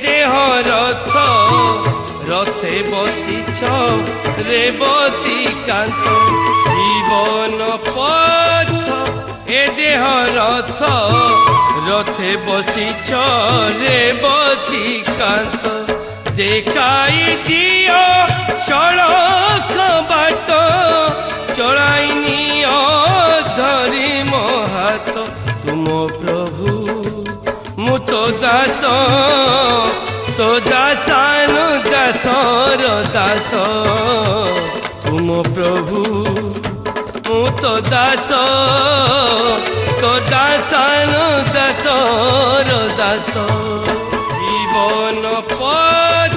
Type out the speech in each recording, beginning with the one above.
देह रथ रथे बसिछ रेवती कांत जीवन पथ ए देह रथ रथे बसिछ रेवती कांत देखाई दियो सड़क बाट चलाई नियो धरी मो हाथ तुम प्रभु मु तो दास तो दासानु दासर दास तुम प्रभु मु तो दास तो दासानु दासर दास जीवन पथ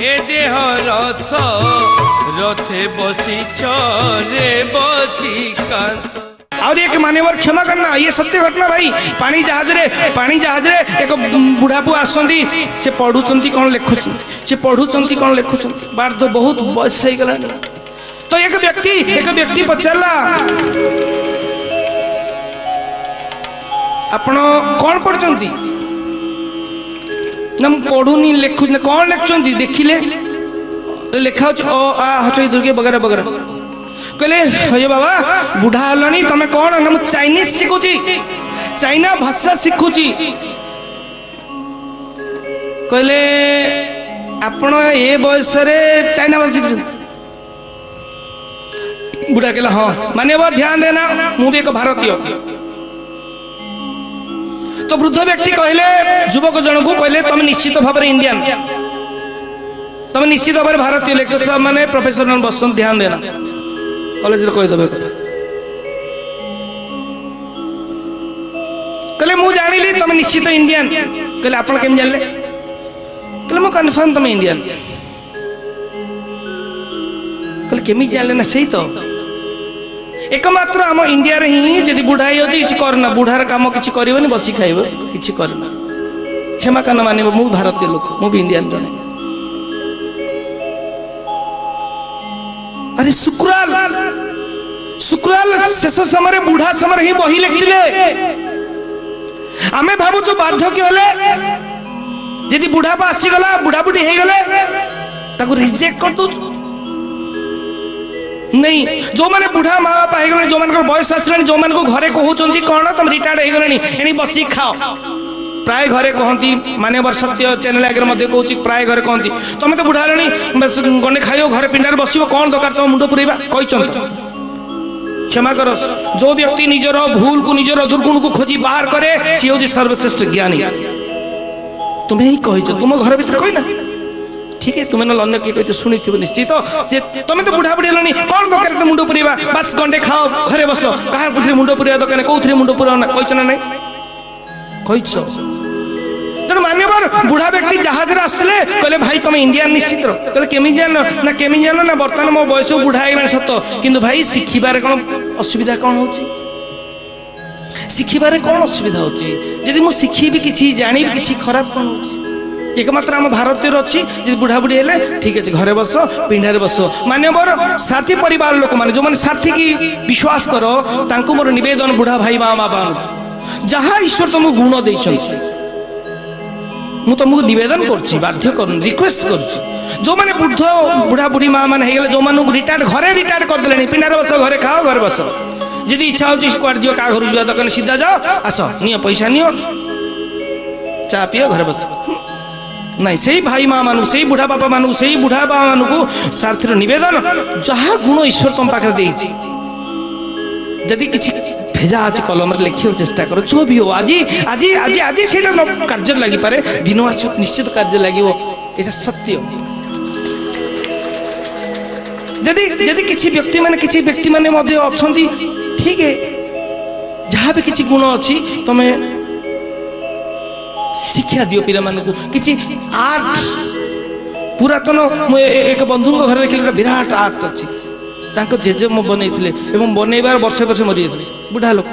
ए देह रथ रथे बसिछ रेवती कांत। और एक मान्यवर क्षमा करना ये सत्य घटना भाई पानी जहाज रे एक बुढ़ा पु आसती से पढ़ुचंती कौन लिखुचंती से पढ़ुचंती कौन लिखुचंती बार तो बहुत बयस हो गला तो एक व्यक्ति पचारा आपण कौन पढ़ुचंती ना पढ़ुनी लिखु कौन लिखुचंती देखिले लिखा ओ आ हचई दुर्गे वगैरह वगैरह कहले हे बाबा बुढ़ा हलानी तमे कौन ना मु चाइनीज शिखुची चाइना भाषा शिखुची कहले आपण ए बयस रे चाइना भाषा शिखु बुढ़ा कहला हां माने बा ध्यान देना मु भी एक भारतीय तो वृद्ध व्यक्ति कहले युवक जन को कहले तमे निश्चित भाव रे इंडियन तमे निश्चित भाव रे भारतीय लेक्चर साहब माने प्रोफेसर बसंत ध्यान देना कॉलेज कहीदेवे कथा कहले मु जानिली तुम निश्चित इंडियन कहले आपण केम जानले कहले मु कन्फर्म तुम इंडियन कहले केमी जानले ना सही तो एकमात्र आम इंडिया रे ही जदी बुढ़ा हो किछि करना बुढ़ार काम किछि करबनी बसी खाइबो किछि करना क्षमा करना माने मु भारतीय लोक मु भी इंडियन जने अरे शुक्राल शेष समय बुढ़ा समय ही बही लिखिले आमे भावुଛୁ बार्धक्य हेले जदि बुढ़ा आसीगला बुढ़ा बुढ़ी हो गले ताको रिजेक्ट कर दो नहीं जो माने बुढ़ा माँ बापा हो गले जो मान बयस आसलानी जो मान घरे कहउचंती कौन तुम रिटायर्ड हो गलेनी एनी बसी खाओ प्राय घरे कहती मान्यवर सत्य चैनल आगे कहूँ प्राय घरे कहती तुम तो बुढ़ा हेलानी गंडे खाइब घरे पिंडार बस कौन दरकार तुम मुंड पुरेबा कहते क्षमा कर जो व्यक्ति निजर भूल को निजर दुर्गुण को खोजी बाहर करे सी हूँ सर्वश्रेष्ठ ज्ञानी तुम्हें ही कही तुम घर भीतर कहना ठीक है तुम्हें ना अन्य किए कहते शुणी निश्चित जे तुम तो बुढ़ा बुढ़ी हेलानी कौन दरकार मुंड पुरेबा बस गंडे खाओ घरे बस कहा मुंड पुरेबा दरकार कौन मुंड पुराना कहना ना कह तेणु मान्यवर बुढ़ा व्यक्ति जहाज आसते कहले भाई तुम इंडियन निश्चित कहले केमी जान ना बर्तमान मो बयस बुढ़ा है सत किंतु भाई शिखिबार कौन असुविधा कौन हो शिखिबार कौन असुविधा होची जदि मु शिखिबी किछि जानी किछि खराब कौन होची एकमात्र आम भारतीय अच्छी जदि बुढ़ा बुढ़ी हेले ठीक है घरे बस पिंडारे बस मान्यवर साथी परिवार लोक माने जो माने साथी की विश्वास करो तांको मोर निवेदन बुढ़ा भाई माँ बापा जहाँ ईश्वर तुमको गुण देइछंती मु तुमको निवेदन करछि बाध्य कर रिक्वेस्ट करछि जो माने बुढ़ बुढ़ा बुढ़ी माँ माने हेगले जो मानु रिटायर्ड घरे रिटायर्ड कर देलेनी पिंडारे बस घरे खाओ घरे बस जदि इच्छा होछि स्क्वाड जियो का घर जुआ दकन सीधा जाओ आस नियो पैसा नियो चा पियो घरे बस नहीं सही भाई माँ मानु सही बुढ़ा बापा मानु सही बुढ़ा बापा मानु को सार्थीर निवेदन जहाँ गुण ईश्वर तुम पाखे देइछि जदि किछि भेजा आज कलम लिखा चेष्टा करो जो भी हो आज आज आज आज से कार्य लगी पारे दिन आज निश्चित कार्य लगे ये सत्य जदि जदि किछि व्यक्ति माने मध्य अछंती ठीक है जहाँ भी किछि गुण अच्छी तमे शिक्षा दियो पिला मानकु किछि आर्ट पुरातन एक बंधु घर देखिले विराट आर्ट अच्छी तांको जेजे मो बनैथिले एवं बनैबार वर्षे वर्षे मरि जाथिले बुढ़ा लोक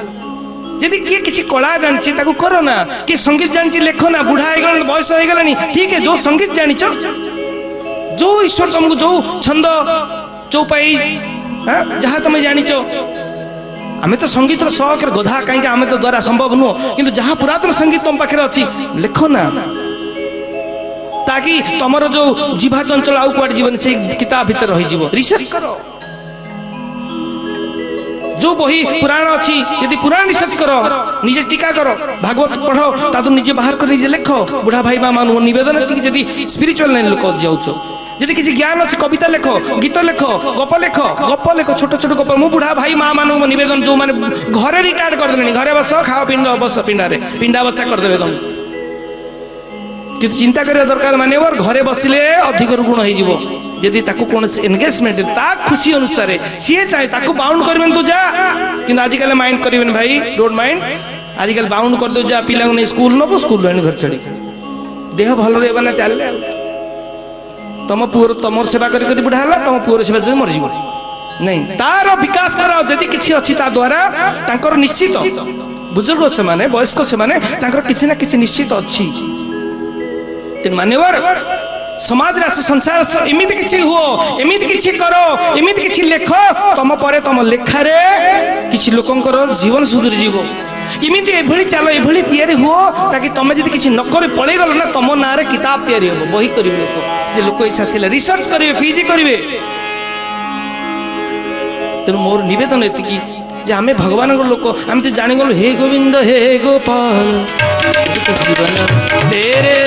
जदि किए किछि कला जानछि ताको करो ना कि संगीत जानछि लेखो ना बुढ़ा हो गलन बयस हो गलानी ठीक है जो संगीत जानिछ जो ईश्वर तुमको जो छंद चौपाई जहाँ तुम जानिछ आमे तो संगीत शौक गधा कहीं आमे तो द्वारा संभव नुह किंतु जहाँ पुरातन संगीत तुम पाखे अच्छी लेख ना ताकि तमर जो जीवा चंचल आउ कुआड जीवन से किताब भीतर रही जीव रिसर्च करो जो बही पुराण अच्छी यदि पुराण रिसर्च करो निजे टीका करो भागवत पढ़ो तादु निजे बाहर कर निजे लेख बुढ़ा भाई मां मान निवेदन यदि स्पिरिचुअल लाइन लोक जाउछो यदि किसी ज्ञान अच्छे कविता लेख गीत लेख गप लेख छोट छोट गप मु बुढ़ा भाई मां मान निवेदन जो माने घरे रिटायर्ड कर देले घरे बस खाओ पिंड बस पिंडारे पिंडा बसा कर देबे तुम कि चिंता करिया दरकार माने घरे बसिले अधिक गुण हो जीवो यदि ताकू कौन एंगेजमेंट ता खुशी अनुसार सी चाहे ताकू बाउंड करबेन तू जा किंतु आजिकल माइंड करबेन भाई डोंट माइंड आजिकल बाउंड कर दो जा पिला ने स्कूल नबो स्कूल लाइन घर छड़ी देह भल रहबा ना चलले तम पुअर तमर सेवा करी कदी बुढ़ा हला तम पुअर सेवा जे मर जीव नहीं तार विकास करो जदि किछि अछि ता द्वारा तांकर निश्चित बुजुर्ग से माने वयस्क से माने तांकर किछि ना किछि निश्चित अछि तिन मान्यवर समाज राष्ट्र संसार एमिति किछि हुओ एमिति किछि करो एमिति किछि लेखो तम परे तम लेखारे किछि लोकंकर जीवन सुधर जीवो एमिति एभली चालो एभली तयारी हुओ ताकि तमे जदि किछि नकरे पळे गलो ना तम नारे किताब तयारी हो बही करिवे लोक जे लोक इच्छा थिला रिसर्च करिवे पीजी करिवे तेनु मोर निवेदन एति कि जे आमे भगवान को लोक आमे तो जानि गलो हे गोविंद हे गोपाल जीवन तेरे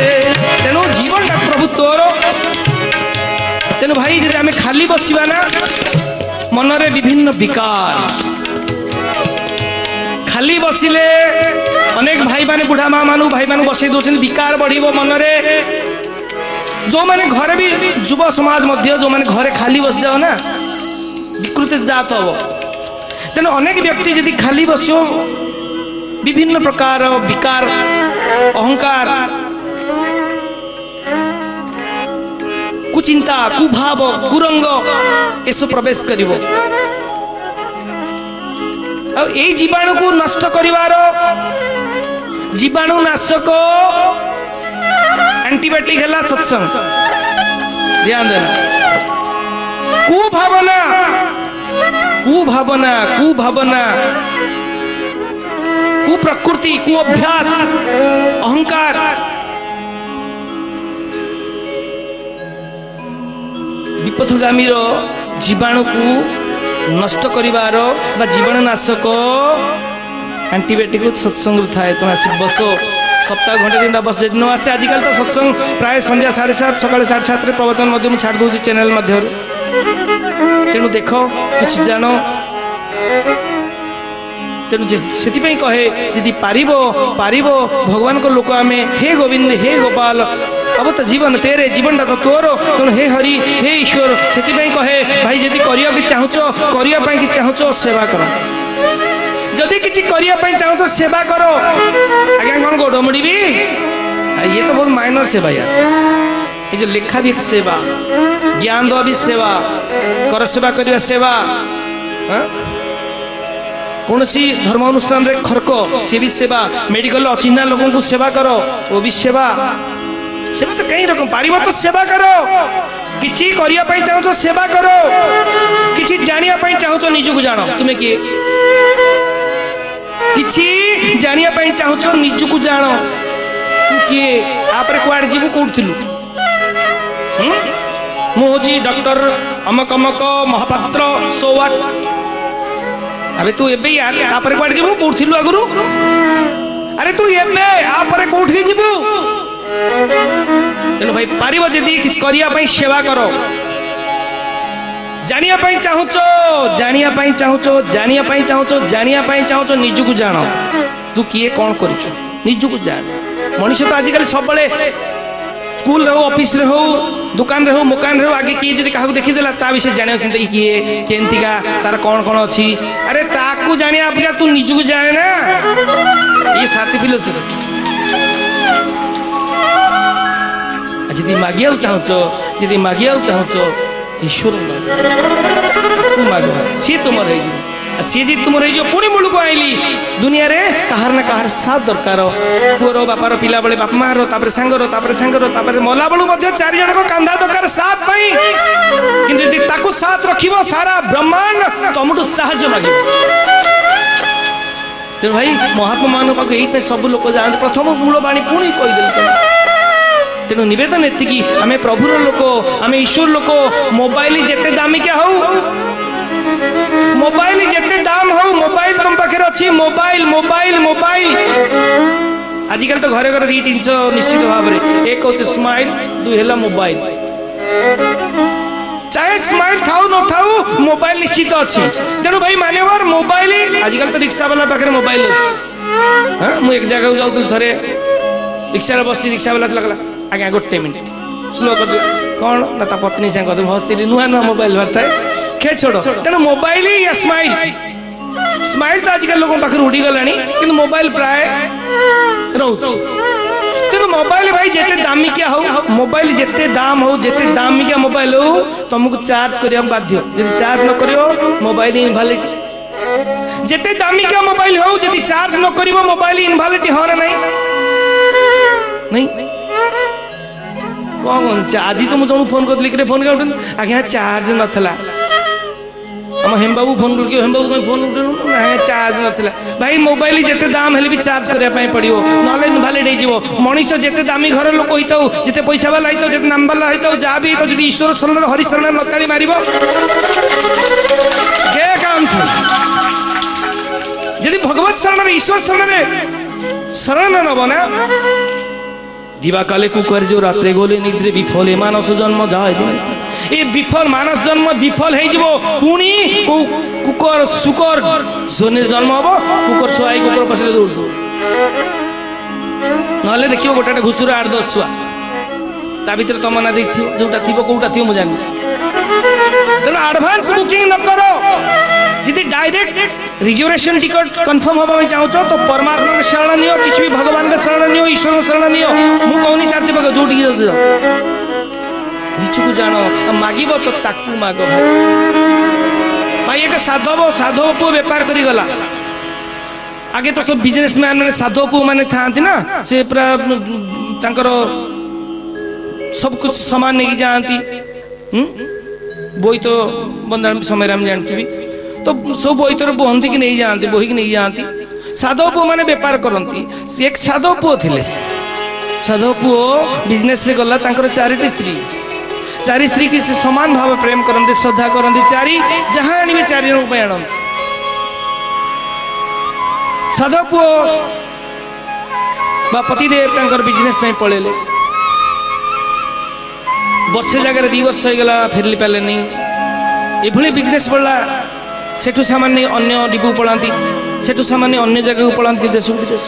तेनु जीवन का प्रभु तोर तेनु भाई जदि आमे खाली बसिबा ना मनरे विभिन्न विकार खाली बसिले अनेक भाई माने बुढ़ा मां मानु भाई मानु बसई दोछन विकार बढ़िबो मनरे जो माने घरे भी युवा समाज मध्य जो माने घरे खाली बस जाओ ना विकृत जात हो तेनु अनेक व्यक्ति यदि खाली बसियो विभिन्न प्रकार विकार अहंकार कुचिंता कुभाव कुरंग एसो प्रवेश करिवो ए जीवाणु को नष्ट करिवार जीवाणु नाशक एंटीबायोटिक है सत्संग ध्यान देना कुभावना कुभावना कुभावना कुप्रकृति कुअभ्यास अहंकार विपथगामी जीवाणु को नष्ट करिवार बा जीवाणु नाशक एंटीबायोटिक सत्संग थाए तुम आसिक बस सप्ताह घंटे दिन बस जदि न आसे आजिकल तो सत्संग प्राय संध्या 7:30 सकाल 7:30 प्रवचन मध्य छाड़ दूसरी चैनल मध्य तेणु देख कुछ जान तेणु से कहे यदि पारिबो पारिबो भगवान को लोक आमे हे गोविंद हे गोपाल अब तो जीवन तेरे जीवन तो तोर तेणु हे हरि हे ईश्वर से कहे भाई यदि करिया कि चाहूचो करिया पई कि चाहूचो सेवा करो जदि किछि करिया पई चाहूचो सेवा करो आज्ञा कौन गोड़ मुड़ीबी ये तो बहुत माइनर सेवा यार ये जो लेखा भी एक सेवा ज्ञान दवा भी सेवा कर सेवा करवा सेवा कौन सी धर्म अनुष्ठान रे खर्क सी भी सेवा मेडिकल अचिन्हा लोगों को सेवा करो वो भी सेवा सेवा तो कई रकम पारिबो तो सेवा करो किछि करिया पई चाहो तो सेवा करो किछि जानिया पई चाहो तो निजु को जानो तुमे किए किछि जानिया पई चाहो तो निजु को जानो तू किए आपरे कुआड जीवु कोउथिलु मु होची डॉक्टर अमक अमक महापात्र सो व्हाट अबे तू एबे यार आपरे कुआड जीवु कोउथिलु अगरु अरे तू एबे आपरे कोउठी जीवु तेणु भाई पारिबो जदि किछ करिया पई सेवा करो जानिया पई चाहूचो जानिया पई चाहूचो जानिया पई चाहूचो जानिया पई चाहूचो निजु को जानो तू किए कोन करिछु निजु को जान मनुष्य तो आजिकल सब बळे स्कूल रे हो ऑफिस रे हो दुकान रे हो मकान रे हो आगे किए जदि काहू देखि देला ता विषय जाने चिंता किए केंतिका तार कोन कोन अछि अरे ताकू जानिया आपका तू निजु को जाने ना ये साथी फिलोसफी यदि मागिया चाहूचो यदि मागिया चाहूचो ईश्वर तू माग सी तुम सी जी तुम रही पुणी मूल को आईली दुनिया रे कहार ना कहार साथ दरकार पुअर बापार पिला बेले बाप मार सांगर मला बेलू चार जन को कांधा दरकार साथ पाई किंतु यदि ताकू साथ रखिबो सारा ब्रह्मांड तुमठू साहाय्य मागे तेणु भाई महात्मा मान पाक यही सब लोक जाते प्रथम मूल बाणी पुणी कहीदेल तेणु नवेदन एति आम प्रभुर लोक आम ईश्वर लोक मोबाइल जिते दामिका हो मोबाइल जिते दाम हो मोबाइल तुम पाखे अच्छी मोबाइल मोबाइल मोबाइल आजिकल तो घरे घरे 2-300 निश्चित भाव में एक हूँ स्माइल 2 है मोबाइल चाहे स्माइल थाऊ न थाऊ मोबाइल निश्चित अच्छी तेणु भाई मान्यवर मोबाइल आजिकल तो रिक्शा वाला पाखे मोबाइल अच्छी हाँ मुझे एक जगह जाऊँ थे रिक्शा बस रिक्शा वाला लगला आज्ञा 1 मिनिट स्लो कर कौन ना ता पत्नी से कहते हसी नुआ नुआ मोबाइल बाहर खे छोड़ तेणु मोबाइल या स्माइल स्माइल तो आजिकल लोगों पाखे उड़ी गला कि मोबाइल प्राय रोचे तेणु मोबाइल भाई जिते दामिकिया हो मोबाइल जिते दाम हो जिते दामिकिया मोबाइल हो तुमको चार्ज करिया बाध्य यदि चार्ज न करियो मोबाइल इनवैलिड जिते दामिकिया मोबाइल हो यदि चार्ज न करियो मोबाइल इनवैलिड हो ना नहीं कौन आज तो मुझे फोन कर फोन कर आज्ञा चार्ज नाला आम हेमबाबू फोन कर हेमबाबू कहीं फोन उठेनु चार्ज नाला भाई मोबाइल जिते दाम हेल्ले भी चार्ज करने पड़ो ना इनवैलिड हो मनीष जिते दामी घर लोक होता जिते पैसा वाला होता जिते नाम वाला होता जहाँ भी होता ईश्वर शरण हरिशरण नताड़ी मार काम जदि भगवत शरण ईश्वर शरण शरण नब ना दिवा काले कुकर जो रात्रे गोले निद्रे विफल मानस जन्म जाए ये विफल मानस जन्म विफल हो पुणी कुकर सुकर सोने जन्म हम कुकर छुआई कुकर पसले दौड़ दौड़ ना देखिए गोटे घुषुर 8-10 छुआ ता भर तुम ना देखिए जोटा थी कौटा थी मुझे तेना आडभांस बुकिंग न करो यदि डायरेक्ट रिजर्वेशन टिकट कन्फर्म हवा में चाहो तो परमात्मा के शरण नियो किसी भी भगवान के शरण नियो ईश्वर के शरण नियो मु कहनी साथी पक जोटी निचु को जानो मागिबो तो ताकू मागो भाई एक साधव पु व्यापार करी गला आगे तो सब बिजनेसमैन माने साधव पु माने थांती ना से पूरा तांकर सब कुछ सामान नहीं जानती बोई तो बंदा समय हम जानती भी तो सब बोईतर बोहती कि नहीं जाती बोही कि नहीं जाती साधव पुओ मैंने बेपार करती एक साधव पुओ थे साधव पुओ बिजनेस से गला 4टी स्त्री की से समान भाव प्रेम करते श्रद्धा करते 4 जहाँ आने 4 जन आणती साधव पुओ पतिदेव बिजनेस पलैले वर्षे जगह 2 वर्ष होगा फेरली पारे नहीं ये बिजनेस पड़ा सेठू सामान्य अन्य डिपू पलांती सेठू सामान्य अन्य जगह को पलांती देश विदेश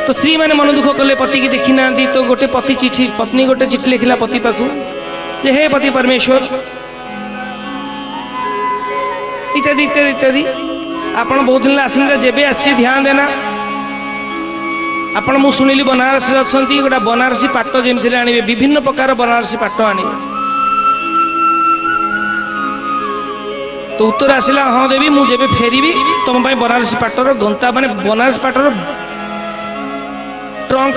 तो स्त्री मैंने मन दुख कले पति की देखी ना तो गोटे पत्नी गोटे चिठी लिखला पति पाखु जे हे पति परमेश्वर इत्यादि इत्यादि इत्यादि आपण बहुत दिन आसने जेबे आसी ध्यान देना आपण मु सुनिली बनारस अच्छा गोटा बनारसी पाट जमी आने विभिन्न प्रकार बनारसी पाट आने तो उत्तर आसला हाँ देवी मुझे फेरी तुम बनारसी पाटर गंता माने बनारसी पाटर ट्रंक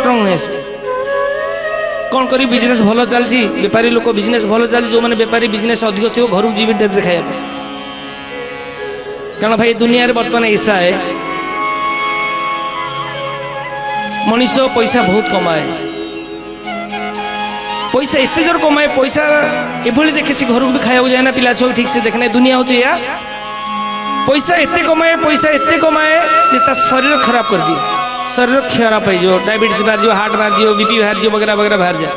कौन करी बिजनेस भल चलती बेपारी लोक बिजनेस भल चलती जो मैंने बेपारी बिजनेस अधिक थी घर जी डेट खाया कारण भाई दुनिया बर्तमान ऐसा है मनीष पैसा बहुत कमाए पैसा एत जोर कमाए पैसा एभली देखे से घर भी खाया जाए ना पिला छुआ ठीक से देखना दुनिया हूँ या पैसा एत कमाए शरीर खराब कर दिए शरीर खराब हो डायबिटीज बाहर जाओ हार्ट बाहर जाओ बीपी बाहर जाओ वगैरह वगैरह बाहर जाए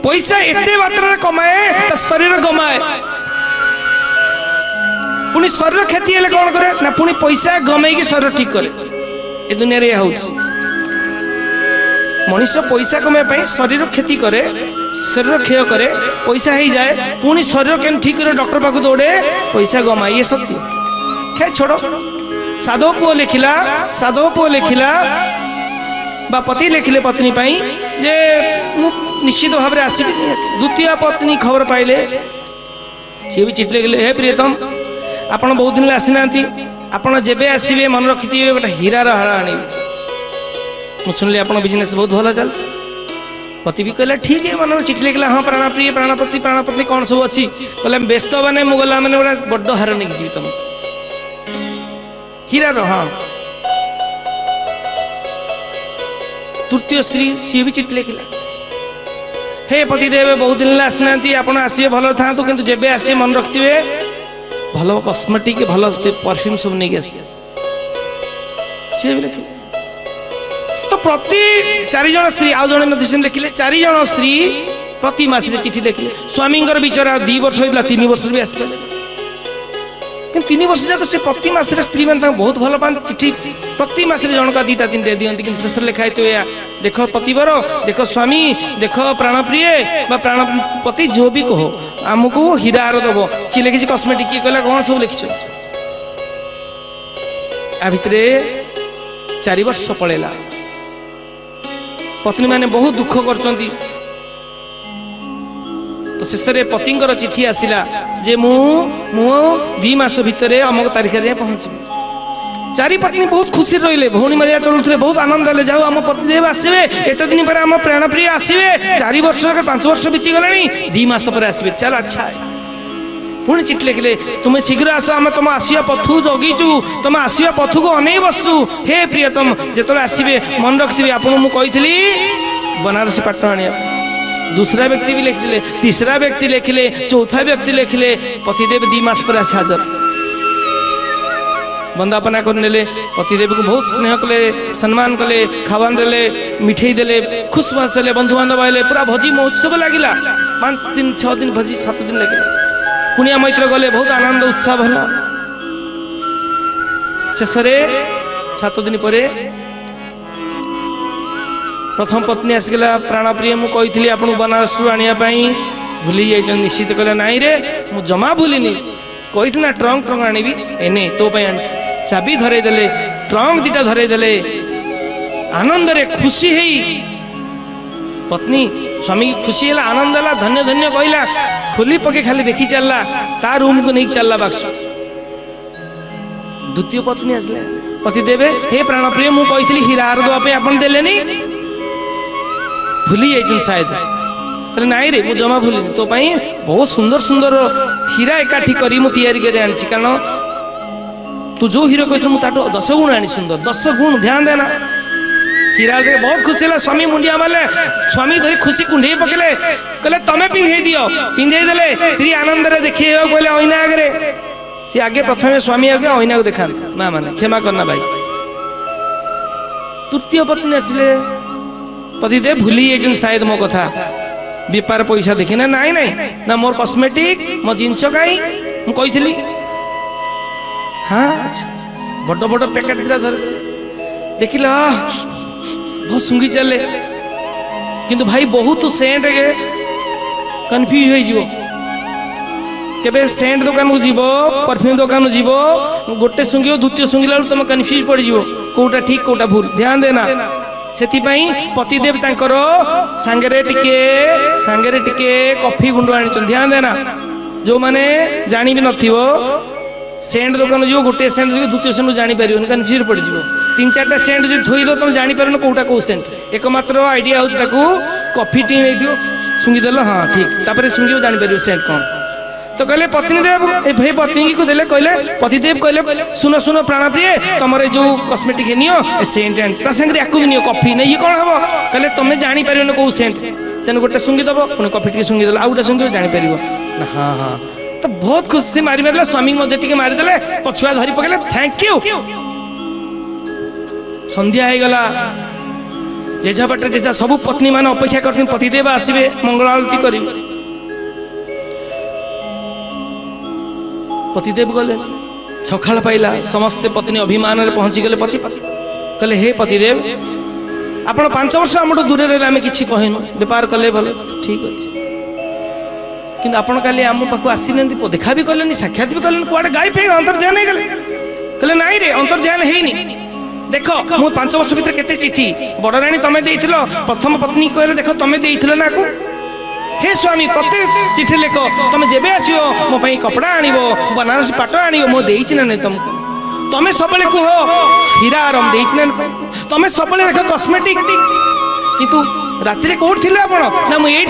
पैसा एत मात्रा कमाए शरीर गमाए पुणी शरीर क्षति हेल्ले कौन करे ना पुणी पैसा गमे शरीर ठीक करे ए दुनिया रे मनीष पैसा कमाई शरीर क्षति करे शरीर क्षय करे पैसा हो जाए पुणी शरीर के ठीक करे डॉक्टर पाक दौड़े पैसा गमाए ये सब खे छोड़ साधव पुओ लिखिला बा पति लिखिले पत्नी पाई जे निश्चित भाव में आसबि द्वितीय पत्नी खबर पाइले सी भी चिठी लिखिले हे प्रियतम आपण बहुत दिन आसी ना आपण जेबे आसबे मन रखिथे गोटे हीरार हार आने मुझे शुणिली आप बिजनेस बहुत भल चल पति भी कहला ठीक है मन चिठी लिखला हाँ प्राणप्रिय प्राणपति कौन सब अच्छी कहला व्यस्त मैंने मुझे गला मैंने गोटे बड़ हार नहीं जी तुम हीरार हाँ तृतीय स्त्री सी भी चिठी लिखिला, हे पतिदेव बहुत दिन आसना आप आसवे भल था कि जेबे आसे मन रखिए भल कस्मेटिक भल परफ्यूम सब नहीं आस लिखिले। तो प्रति 4 जन स्त्री आउ जन लिखिले 4 जन स्त्री प्रति मास चिठी लिखिले। स्वामी विचार 2 वर्ष होता 3 वर्ष भी आसपे कि 3 वर्ष जाक से प्रति मास स्त्री मैंने बहुत भल पाते चिठी प्रति मास जनका 2टा 3टा दिखती कि शेष लिखाई तो या देख पतिवर देख स्वामी देख प्राणप्रिय प्राणपति जो भी कहो आमको हीरार दब किए लिखी कस्मेटिक किए कहला कौन सब लिखी आ भितरे 4 वर्ष पड़ेगा। पत्नी माने बहुत दुख कर तो शेष में पतिंकर चिठी आसला जे मु 2 मास भितर अमुक तारीख में पहुंची। 4 पत्नी बहुत खुशी रही भौणी मारिया चलुले बहुत आनंद ले जाऊ आम पतिदेव आसवे एत दिन पर आम प्राणप्रिय आसवे 4 वर्ष 5 वर्ष बीती गला 2 मास पर आसवे चल अच्छा पुणी चिठी लिखिले तुम्हें शीघ्र आस आम तुम आसिया पथु जगीचु तुम आसिया पथु को अनै बसु हे प्रियतम जिते आसवे मन रखिए आपको मुझे बनारसी पाट आने। दूसरा व्यक्ति भी लिखिले, तीसरा व्यक्ति लिखिले, चौथा व्यक्ति लिखिले पतिदेव 2 मास पर आस हाजर वंदापना करने पतिदेव को बहुत स्नेह कले सम्मान कले खावान देले मिठे देले खुश भाषे बंधु बांधव आए पूरा भोजी महोत्सव लगिला 5 दिन 6 दिन भोजी 7 दिन लगे कुनिया मैत्र गले बहुत आनंद उत्साह भला। शेष 7 दिन पर प्रथम पत्नी आसगला प्राणप्रिय मुझे आपको बनारस आने भूली जाइए निश्चित कहले नाई रे मु जमा भूलिनी कही ना ट्रंक ट्रंक आनी एने तो आनी चाबी धरेदेले ट्रंक 2टा धरेदेले आनंद रे खुशी है पत्नी स्वामी की खुशी है आनंद है धन्य धन्य कहला खोली पके खाली देखी चलला ता रूम को नहीं चलला बाक्स। द्वितीय पत्नी आसले पतिदेव हे प्राणप्रिय मु कही हीरार दवाई आप देलेनी भूली जाइए शायद कहले नाई रे मु जमा भूलिनी तो बहुत सुंदर सुंदर हीरा एकाठी करी मु तैयारी कर आनी कारण तू जो हीरो कहते मुझे 10 गुण आनी सुंदर 10 गुण ध्यान देना हीरा देख बहुत खुशी है। स्वामी मुंडिया मारे स्वामी धरी खुशी कुंडे पकेले कहले तमें पिंधे दियो पिंधे देले स्त्री आनंद रे देखिए कहले ऐना आगे सी आगे प्रथम स्वामी आगे ऐना को देखा ना माने क्षमा करना भाई। तृतीय पत्नी आसले पतिदेव भूली जाइए शायद मो कथा बेपार पैसा देखी ना नाई नाई ना मोर कस्मेटिक मो जिनस कहीं मुझे हाँ बड़ बड़ पैकेट धर देखिल बहुत सुंगी चले किंतु भाई बहुत सेंट कन्फ्यूज हो केबे सेंट दुकान को जीव परफ्यूम दुकान को जीव गोटे सुंगी द्वितीय सुंगिला तुम कन्फ्यूज पड़ जीव कोटा ठीक कोटा भूल ध्यान देना से पतिदेव तांकर सांगरे टिके कॉफी गुंड आनी ध्यान देना जो माने जानी भी नथिवो सेंट दुकान जो गोटे सेंट जो द्वितीय सेंट जानी पार कन्फ्यूज पड़ जाव 3-4टा सेंट जो धोइल तुम जानी पार कौटा कौ सेंट एकमात्र आइडिया हो कॉफी टी नहीं दियो सुंगीदेल हाँ ठीक तापर सुंगी जानी पार सेंट कौन तो कहले पत्नीदेव भाई पत्नी को देले कहले पतिदेव कहले सुनो सुनो प्राणप्रिय तुम जो कस्मेटिक नियो सेंट संगे भी नियो कॉफी नहीं कौन हम कहले तुम जानी पार कौ सेंट तेन गोटे सुंगी दब पुणी कॉफी टी सुंगी देल आउ गोटे सुंगी जानी पार ना हाँ हाँ तो बहुत खुशी मारी मारे स्वामी टी मारिदे पछुआ धरी पकड़े थैंक यू। संध्या हो गला जेझा बाटे जेझा सब पत्नी मान अपेक्षा कर पतिदेव आसवे मंगल आरती कर पतिदेव गले सकाल पाइला समस्ते पत्नी अभिमान रे पहुंची गले पति कहले हे पतिदेव आपण 5 वर्ष आम दूर रहे आम कि कहनु बेपार कले भले ठीक अच्छे कि आपण काली आम पाक आसी देखा भी कले साक्षात भी कले कौटे गाई पे अंतर्ध्यान हो गले कहले नाई रे अंतर्ध्यान है देख मु 5 वर्ष भीतर केते चिठी बड़ राणी तमें देइथिलो प्रथम पत्नी कहले देख तमें देइथिलो ना को हे स्वामी प्रत्येक चिठी लेख तुम जेबे आसियो मो पई कपड़ा आनिबो बनारसी पाट आनिबो मो देइछि ना नै तुमको तमें सबले कह हीरा आरम देइछि ना तमें सबले देख कस्मेटिक किंतु राति कौट थे आप ना मुझे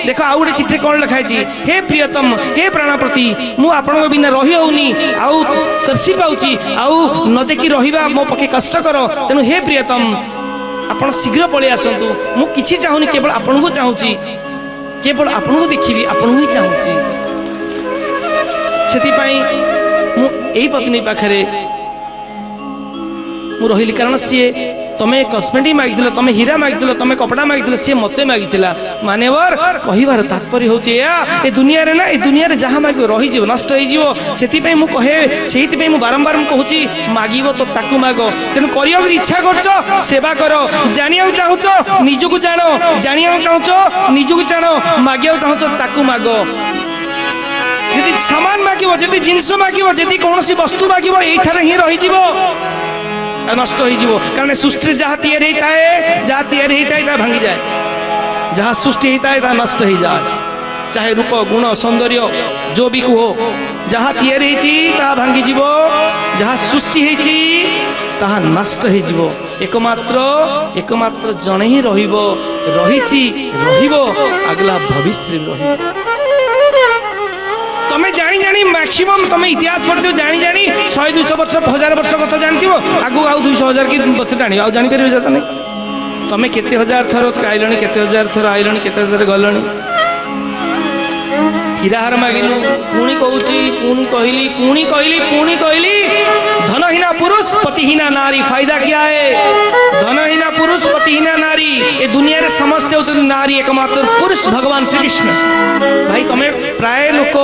देख आउ गोटे चिठी कौन लिखाई हे प्रियतम हे प्राणपति मु आपण बिना रही होनी आउ तरसी पाऊँ आउ न देखी रहा मो पक्षे कष्टकर तेणु हे प्रियतम ଆପଣ ଶୀଘ୍ର ପଳେଇ ଆସନ୍ତୁ। ମୁଁ କିଛି ଚାହୁଁନି, କେବଳ ଆପଣଙ୍କୁ ଚାହୁଁଛି, କେବଳ ଆପଣଙ୍କୁ ଦେଖିବି, ଆପଣଙ୍କୁ ହିଁ ଚାହୁଁଛି। ସେଥିପାଇଁ ମୁଁ ଏଇ ପତ୍ନୀ ପାଖରେ ମୁଁ ରହିଲି, କାରଣ ସିଏ ତମେ କସ୍ମେଟିକ୍ ମାଗିଥିଲ, ତମେ ହୀରା ମାଗିଥିଲ, ତମେ କପଡ଼ା ମାଗିଥିଲ, ସିଏ ମତେ ମାଗିଥିଲା। ମାନେବର କହିବାର ତାତ୍ପର୍ଯ୍ୟ ହଉଛି ଏୟା, ଏ ଦୁନିଆରେ ନା, ଏ ଦୁନିଆରେ ଯାହା ମାଗିବ ରହିଯିବ, ନଷ୍ଟ ହେଇଯିବ। ସେଥିପାଇଁ ମୁଁ କହେ, ସେଇଥିପାଇଁ ମୁଁ ବାରମ୍ବାର କହୁଛି, ମାଗିବ ତ ତାକୁ ମାଗ। ତେଣୁ କରିବାକୁ ଇଚ୍ଛା କରୁଛ, ସେବା କର। ଜାଣିବାକୁ ଚାହୁଁଛ, ନିଜକୁ ଜାଣ। ଜାଣିବାକୁ ଚାହୁଁଛ, ନିଜକୁ ଜାଣ। ମାଗିବାକୁ ଚାହୁଁଛ, ତାକୁ ମାଗ। ଯଦି ସାମାନ ମାଗିବ, ଯଦି ଜିନିଷ ମାଗିବ, ଯଦି କୌଣସି ବସ୍ତୁ ମାଗିବ, ଏଇଠାରେ ହିଁ ରହିଯିବ, ନଷ୍ଟ ହେଇଯିବ। କାରଣ ସୃଷ୍ଟିରେ ଯାହା ତିଆରି ହେଇଥାଏ, ଯାହା ତିଆରି ହେଇଥାଏ ତାହା ଭାଙ୍ଗିଯାଏ। ଯାହା ସୃଷ୍ଟି ହେଇଥାଏ ତାହା ନଷ୍ଟ ହେଇଯାଏ। ଚାहे रूप गुण सौंदर्य जो भी हो, जहाँ ତିଆରି ହେଇଛି ତାହା ଭାଙ୍ଗିଯିବ, ଯାହା ସୃଷ୍ଟି ହେଇଛି ତାହା ନଷ୍ଟ ହେଇଯିବ। एकमात्र ଜଣେ ହିଁ ରହିବ, ରହିଛି, ରହିବ, ଆଗଲା ଭବିଷ୍ୟରେ ରହିବ। तमें जानी जानी मैक्सिमम तमें इतिहास पढ़ियो, जानी जानी 100-200 वर्ष 1000 वर्ष कथा जानथिबो, आगु आउ 200,000 की बस जानी आउ जानी परिबे जता नहीं। तमें केते हजार थर आइलणी, केते हजार थर आइलणी, केते हजार गलणी। हीराहार मागिलु, पुणी कहूची, पुणी कहली, पुणी कहली, पुणी कहली, धनहीना पुरुष पतिहीना नारी, फायदा क्या है? धनहीना पुरुष पतिहीना नारी, ए दुनिया रे समस्त होचन नारी, एकमात्र पुरुष भगवान श्री कृष्ण। भाई तमें प्राय लोक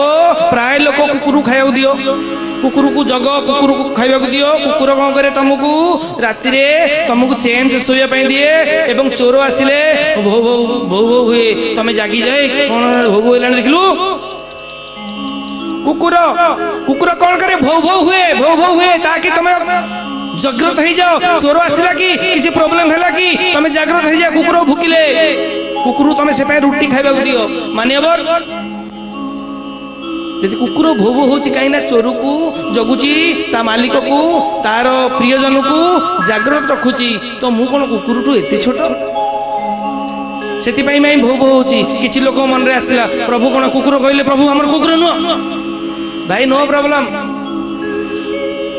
कुकुर खाइबा दियो, कुकुर को जग, कुकुर को खाइबा दियो। कुकुर कौन करे? तुमको राति रे तुमको चैन से सोया पे दिए, एवं चोर आसिले भौ भौ भौ भौ हुए, तमें जागी जाए कौन भौ भौ हेलानी देखलु। कुकुर कुकुर कौन करे? भौ भौ हुए ताकि तुम जागृत हो जाओ। चोर आसला कि किसी प्रॉब्लम है कि तुम जागृत हो जाओ। कुकुर भुकिले, कुकुर तुम से रुटी खाइबा दियो। मानियबर यदि कुकुर भो भो होची कहीं ना, चोर को जगुची, ता मालिक को, तार प्रियजन को जागृत रखुची, तो मु कौन कुकुर टू एते छोट? सेति मैं भो भो होची। किछि लोक मन रे आसला, प्रभु कौन कुकुर कहले? प्रभु हमर कुकुर नुह भाई, नो प्रॉब्लम।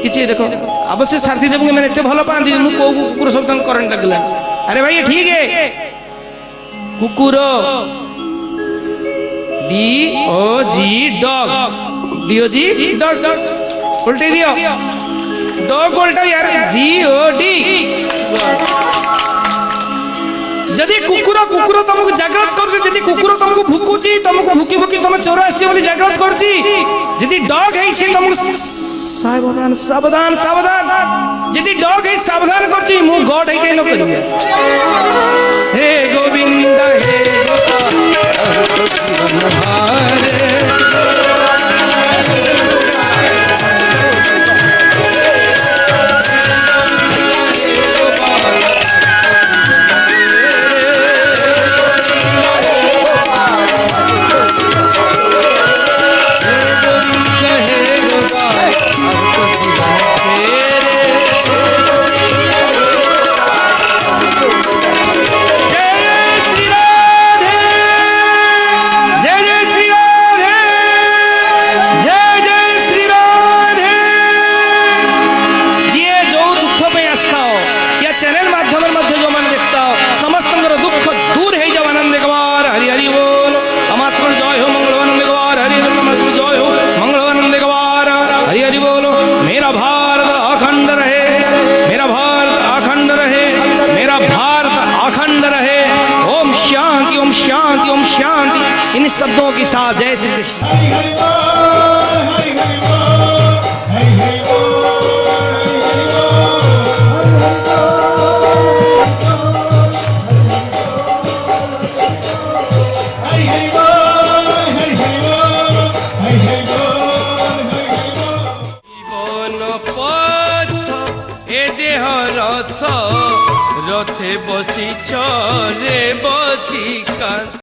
किछि देखो अवश्य सारथी देव मैंने एते भल पाती, मु को कुकुर सब करंट लगला। अरे भाई ठीक है, कुकुर DOG डॉग, DOG डॉग, उल्टे दियो डॉग उल्टा यार, GOD। जदि कुकुर तुमको जागृत करछि, जदि कुकुर तुमको भुकुची, तुमको भुकी भुकी तुम चोर आछि बोली जागृत करछि, जदि डॉग है से तुमको सावधान सावधान सावधान, जदि डॉग है सावधान करछि, मु गॉड है के न करिया। हे गोविंद हे इन शब्दों के साथ जय श्री कृष्ण। জীবন পথ এ দেহ রথ, রথে বসিছ রেবতী কান্ত।